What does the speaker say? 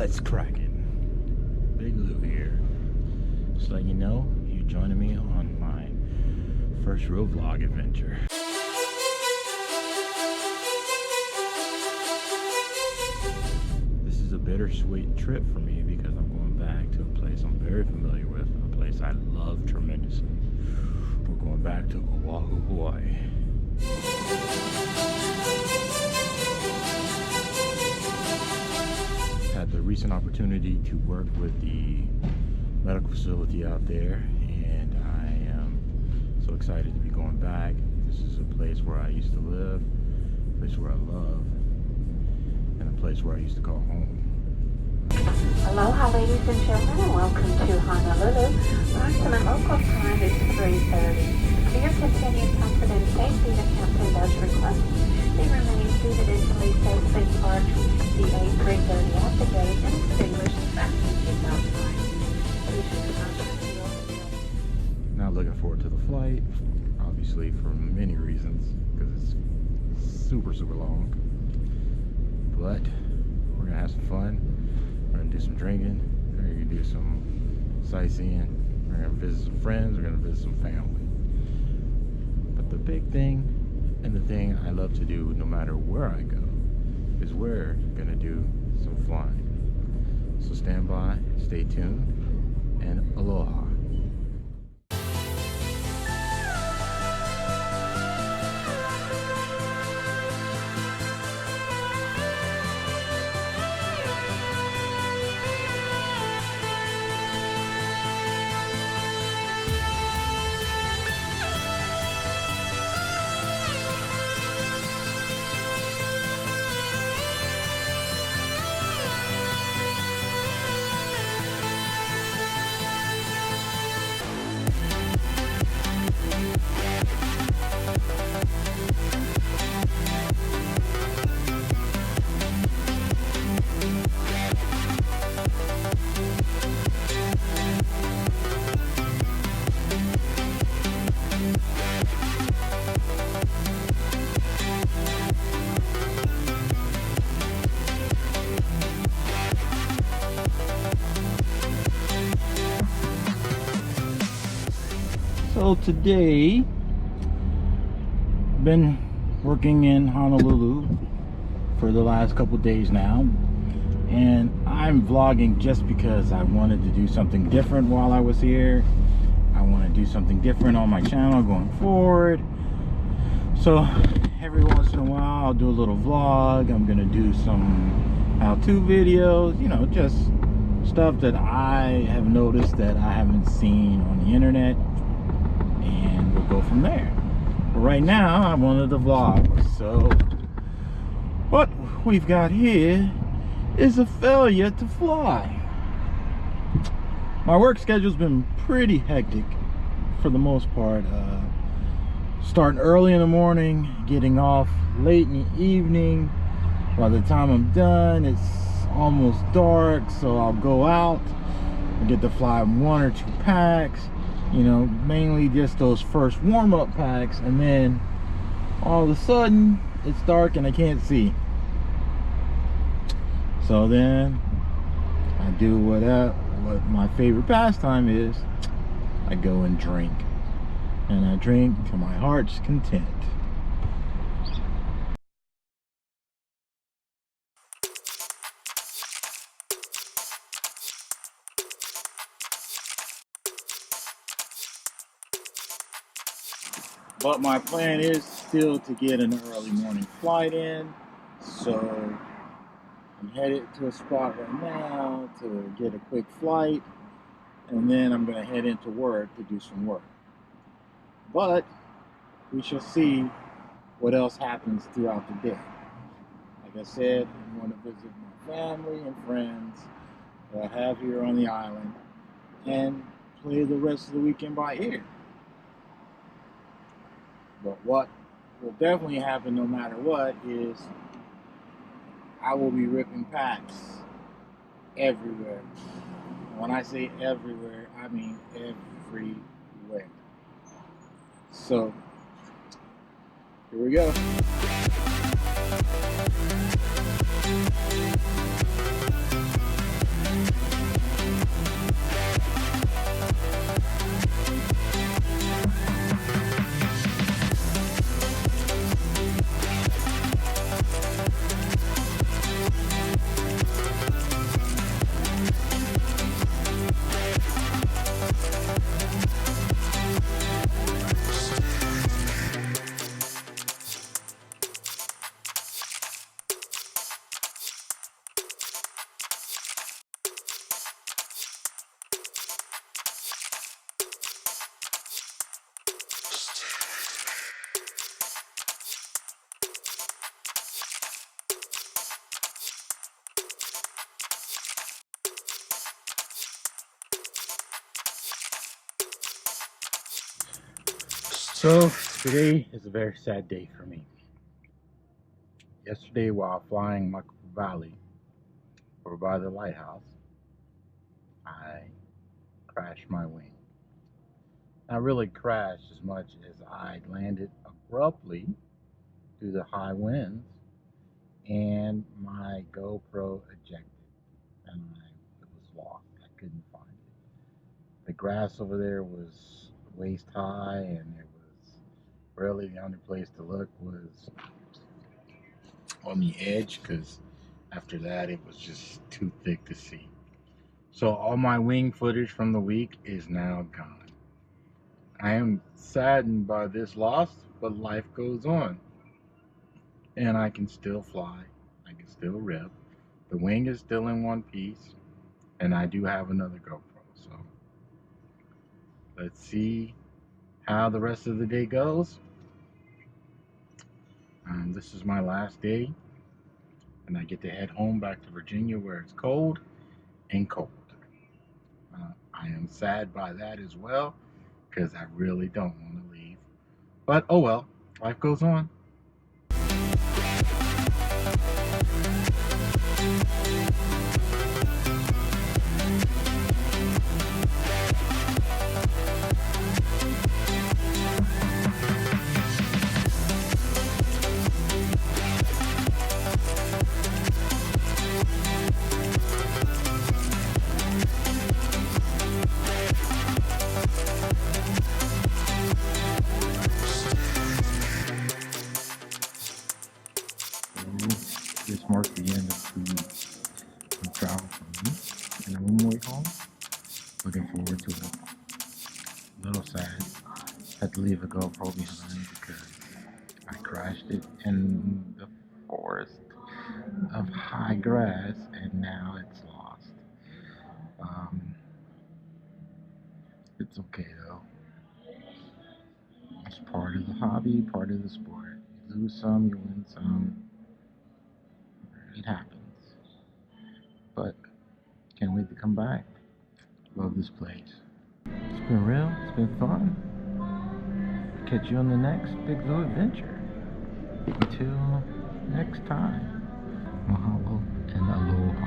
What's cracking? Big Lou here. Just letting you know, you're joining me on my first real vlog adventure. This is a bittersweet trip for me because I'm going back to a place I'm very familiar with, a place I love tremendously. We're going back to Oahu, Hawaii. Had the recent opportunity to work with the medical facility out there, and I am so excited to be going back. This is a place where I used to live, a place where I love, and a place where I used to call home. Aloha, ladies and gentlemen, and welcome to Honolulu. Approximate local time is 3:30. For your continued comfort and safety, the captain does request they remain seated until he safely departs the A330 at the gate and extinguish the fasten seatbelt sign. Please use caution as you open the door. Not looking forward to the flight, obviously for many reasons, because it's super long. But we're gonna have some fun. We're gonna do some drinking. We're gonna do some sightseeing. We're gonna visit some friends. We're gonna visit some family. But the big thing, and the thing I love to do no matter where I go, is we're gonna do some flying. So stand by, stay tuned, and aloha. So today, been working in Honolulu for the last couple days now, and I'm vlogging just because I wanted to do something different while I was here. I want to do something different on my channel going forward. So every once in a while I'll do a little vlog. I'm gonna do some how-to videos, you know, just stuff that I have noticed that I haven't seen on the internet, and we'll go from there. But right now I wanted to vlog, so what we've got here is a failure to fly. My work schedule's been pretty hectic for the most part, starting early in the morning, getting off late in the evening. By the time I'm done, it's almost dark, so I'll go out and get to fly 1 or 2 packs, you know, mainly just those first warm-up packs, and then all of a sudden it's dark and I can't see. So then I do what my favorite pastime is. I go and drink, and I drink to my heart's content. But my plan is still to get an early morning flight in, so I'm headed to a spot right now to get a quick flight, and then I'm going to head into work to do some work. But we shall see what else happens throughout the day. Like I said, I'm going to visit my family and friends that I have here on the island and play the rest of the weekend by ear. But what will definitely happen no matter what is I will be ripping packs everywhere. When I say everywhere, I mean everywhere. So, here we go. So today is a very sad day for me. Yesterday while flying Mako Valley over by the lighthouse, I crashed my wing. Not really crashed as much as I landed abruptly due to high winds and my GoPro ejected and it was lost. I couldn't find it. The grass over there was waist high and it was really the only place to look was on the edge, because after that it was just too thick to see. So all my wing footage from the week is now gone. I am saddened by this loss, but life goes on and I can still fly. I can still rip. The wing is still in one piece and I do have another GoPro. So let's see how the rest of the day goes. This is my last day and I get to head home back to Virginia where it's cold and cold. I am sad by that as well because I really don't want to leave. But oh well, life goes on. This marks the end of travel for me, and I'm on my way home. Looking forward to it. A little sad. Had to leave a GoPro behind because I crashed it in the forest of high grass, and now it's lost. It's okay though. It's part of the hobby, part of the sport. You lose some, you win some. It happens. But can't wait to come back. Love this place. It's been real, it's been fun. Catch you on the next Big Blue adventure. Until next time. Mahalo and aloha.